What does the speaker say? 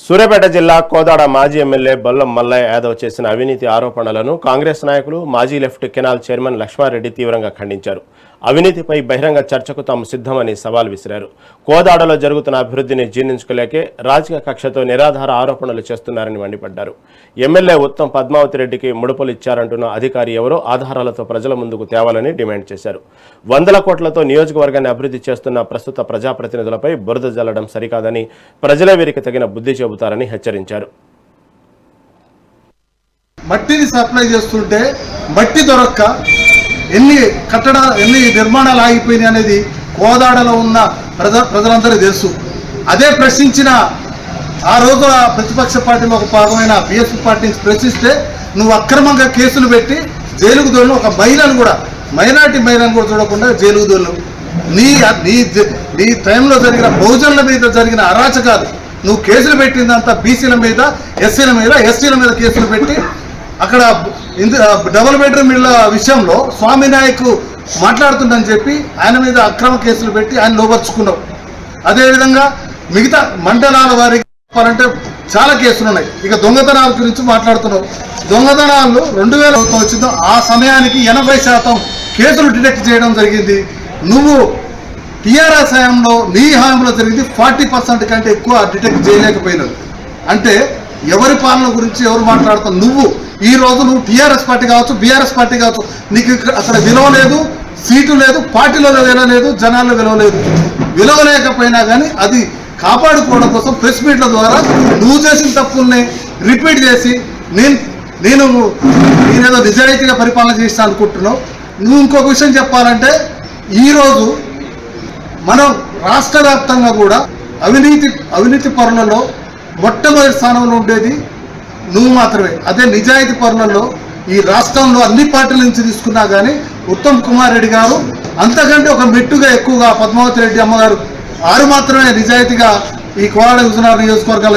సూర్యాపేట జిల్లా కోదాడ మాజీ ఎమ్మెల్యే బొల్లం మల్లయ్య యాదవ్ చేసిన అవినీతి ఆరోపణలను కాంగ్రెస్ నాయకులు మాజీ లెఫ్ట్ కెనాల్ చైర్మన్ లక్ష్మారెడ్డి తీవ్రంగా ఖండించారు. అవినీతిపై బహిరంగ చర్చకు తాము సిద్ధమని సవాల్ విసిరారు. కోదాడలో జరుగుతున్న అభివృద్ధిని జీర్ణించుకోలేకే రాజకీయ కక్షతో నిరాధార ఆరోపణలు చేస్తున్నారని మండిపడ్డారు. ఎమ్మెల్యే ఉత్తమ్ పద్మావతి రెడ్డికి ముడుపులు ఇచ్చారంటున్న అధికారి ఎవరో ఆధారాలతో ప్రజల ముందుకు తేవాలని డిమాండ్ చేశారు. 100 కోట్లతో నియోజకవర్గాన్ని అభివృద్ధి చేస్తున్న ప్రస్తుత ప్రజాప్రతినిధులపై బురద జల్లడం సరికాదని ప్రజలే వీరికి తగిన బుద్ధి చెబుతారని హెచ్చరించారు. మట్టిని సప్లై చేస్తుంటే మట్టి దొరక్క ఎన్ని నిర్మాణాలు ఆగిపోయినాయి అనేది కోదాడలో ఉన్న ప్రజలందరికీ తెలుసు. అదే ప్రశ్నించిన ఆ రోజు ప్రతిపక్ష పార్టీలో ఒక భాగమైన బీఎస్పీ పార్టీని ప్రశ్నిస్తే నువ్వు అక్రమంగా కేసులు పెట్టి జైలుకు దోళ్ళు, ఒక మహిళను కూడా మైనార్టీ మహిళను కూడా చూడకుండా జైలుకు దోళ్ళు. నీ టైంలో జరిగిన బహుజనుల మీద జరిగిన అరాచకాలు నువ్వు కేసులు పెట్టిందంతా బీసీల మీద, ఎస్సీల మీద, ఎస్టీల మీద కేసులు పెట్టి అక్కడ డబుల్ బెడ్రూమ్ ఇళ్ల విషయంలో స్వామి నాయక్ మాట్లాడుతుందని చెప్పి ఆయన మీద అక్రమ కేసులు పెట్టి ఆయన లోపరుచుకున్నావు. అదేవిధంగా మిగతా మండలాల వారికి చెప్పాలంటే చాలా కేసులు ఉన్నాయి. ఇక దొంగతనాల గురించి మాట్లాడుతున్నావు. దొంగతనాలు 2000 వచ్చిందో ఆ సమయానికి 80% కేసులు డిటెక్ట్ చేయడం జరిగింది. నువ్వు టీఆర్ఎస్ హయాంలో నీ హయాంలో జరిగింది 40% కంటే ఎక్కువ డిటెక్ట్ చేయలేకపోయినది. అంటే ఎవరి పాలన గురించి ఎవరు మాట్లాడుతావు? ఈ రోజు నువ్వు టీఆర్ఎస్ పార్టీ కావచ్చు, బీఆర్ఎస్ పార్టీ కావచ్చు, నీకు అక్కడ విలువ లేదు, సీటు లేదు, పార్టీలో విలువ లేదు, జనాల్లో విలువ లేదు. విలువ లేకపోయినా కానీ అది కాపాడుకోవడం కోసం ప్రెస్ మీట్ల ద్వారా నువ్వు చేసిన తప్పుల్ని రిపీట్ చేసి నేనేదో నిజాయితీగా పరిపాలన చేస్తా అనుకుంటున్నావు. నువ్వు ఇంకొక విషయం చెప్పాలంటే ఈరోజు మనం రాష్ట్ర వ్యాప్తంగా కూడా అవినీతి పరులలో మొట్టమొదటి స్థానంలో ఉండేది నువ్వు మాత్రమే. అదే నిజాయితీ పరులలో ఈ రాష్ట్రంలో అన్ని పార్టీల నుంచి తీసుకున్నా కానీ ఉత్తమ్ కుమార్ రెడ్డి గారు అంతకంటే ఒక మెట్టుగా ఎక్కువగా పద్మావతి రెడ్డి అమ్మగారు మాత్రమే నిజాయితీగా ఈ కోదాడ హుజూర్నగర్ నియోజకవర్గాల్లో